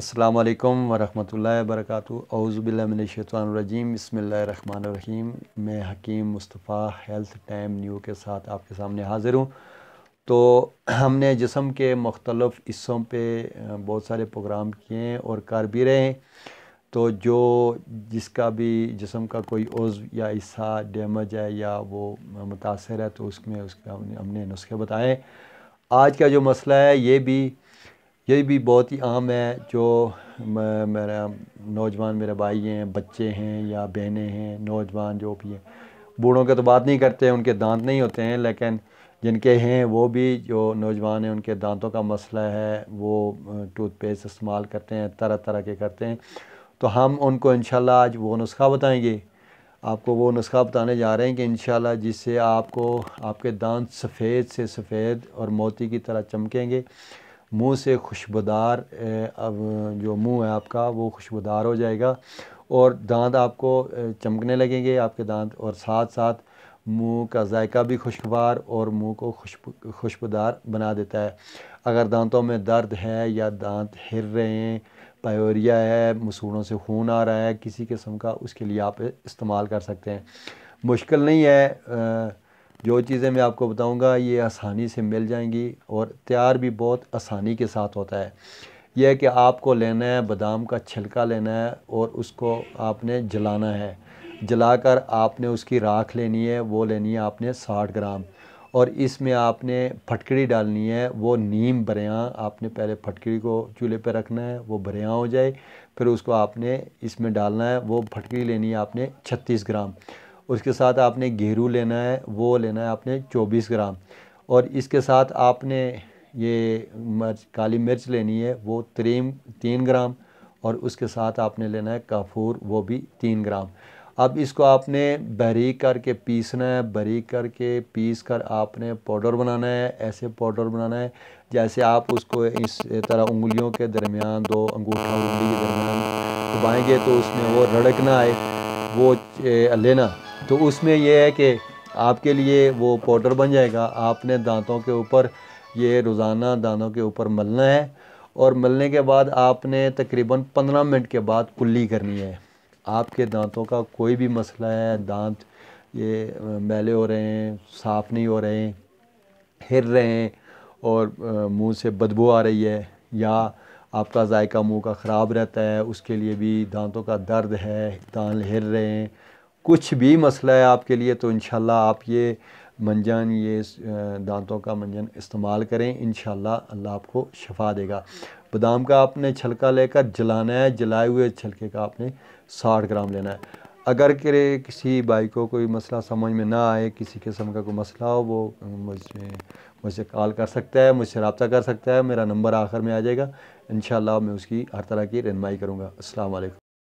अस्सलाम वालेकुम वरहमतुल्लाहि वबरकातुहू। औज़ु बिल्लाहि मिनश्शैतानिर्रजीम। बिस्मिल्लाहिर्रहमानिर्रहीम। मैं हकीम मुस्तफ़ा हेल्थ टाइम न्यू के साथ आपके सामने हाज़िर हूँ। तो हमने जिस्म के मुख्तलिफ़ हिस्सों पे बहुत सारे प्रोग्राम किए हैं और कर भी रहे हैं। तो जो जिसका भी जिस्म का कोई उज़्व या हिस्सा डैमेज है या वो मुतासर है तो उसमें उसका हमने नुस्खे बताए। आज का जो मसला है ये भी बहुत ही अहम है। जो मेरा नौजवान मेरे भाई हैं, बच्चे हैं या बहनें हैं, नौजवान जो भी हैं, बूढ़ों के तो बात नहीं करते, उनके दांत नहीं होते हैं, लेकिन जिनके हैं वो भी जो नौजवान हैं उनके दांतों का मसला है। वो टूथपेस्ट इस्तेमाल करते हैं, तरह तरह के करते हैं। तो हम उनको इंशाल्लाह आज वो नुस्खा बताएंगे। आपको वो नुस्खा बताने जा रहे हैं कि इंशाल्लाह जिससे आपको आपके दांत सफ़ेद से सफ़ेद और मोती की तरह चमकेंगे। मुंह से खुशबूदार अब जो मुंह है आपका वो खुशबूदार हो जाएगा और दांत आपको चमकने लगेंगे आपके दांत, और साथ साथ मुंह का जायका भी खुशगवार और मुंह को खुशबूदार बना देता है। अगर दांतों में दर्द है या दांत हिल रहे हैं, पायोरिया है, मसूड़ों से खून आ रहा है किसी किस्म का, उसके लिए आप इस्तेमाल कर सकते हैं। मुश्किल नहीं है। जो चीज़ें मैं आपको बताऊंगा ये आसानी से मिल जाएंगी और तैयार भी बहुत आसानी के साथ होता है। यह है कि आपको लेना है बादाम का छिलका लेना है और उसको आपने जलाना है। जलाकर आपने उसकी राख लेनी है, वो लेनी है आपने 60 ग्राम। और इसमें आपने फटकड़ी डालनी है, वो नीम बरेयां आपने पहले फटकड़ी को चूल्हे पर रखना है, वो बरेयां हो जाए फिर उसको आपने इसमें डालना है। वो फटकड़ी लेनी है आपने 36 ग्राम। उसके साथ आपने गेरू लेना है, वो लेना है आपने 24 ग्राम। और इसके साथ आपने ये काली मिर्च लेनी है, वो 3 ग्राम। और उसके साथ आपने लेना है काफूर, वो भी 3 ग्राम। अब इसको आपने बारीक करके पीसना है। बारीक करके पीस कर आपने पाउडर बनाना है। ऐसे पाउडर बनाना है जैसे आप उसको इस तरह उंगलियों के दरमियान, दो अंगूठा उंगली के दरमियान दबाएंगे तो उसमें वो रड़क ना आए, वो लेना। तो उसमें यह है कि आपके लिए वो पाउडर बन जाएगा। आपने दांतों के ऊपर ये रोज़ाना दांतों के ऊपर मलना है और मलने के बाद आपने तकरीबन 15 मिनट के बाद कुल्ली करनी है। आपके दांतों का कोई भी मसला है, दांत ये मैले हो रहे हैं, साफ़ नहीं हो रहे हैं, हिल रहे हैं और मुंह से बदबू आ रही है, या आपका जायका मुंह का ख़राब रहता है, उसके लिए भी दांतों का दर्द है, दांत हिल रहे हैं, कुछ भी मसला है आपके लिए, तो इंशाल्लाह आप ये मंजन, ये दांतों का मंजन इस्तेमाल करें। इंशाल्लाह अल्लाह आपको शफा देगा। बादाम का आपने छिलका लेकर जलाना है। जलाए हुए छिलके का आपने 60 ग्राम लेना है। अगर किसी भाई को कोई मसला समझ में ना आए, किसी किस्म का कोई मसला हो, वो मुझसे कॉल कर सकता है, मुझसे रब्ता कर सकता है। मेरा नंबर आखिर में आ जाएगा। इंशाल्लाह मैं उसकी हर तरह की रहनुमाई करूँगा। अस्सलाम वालेकुम।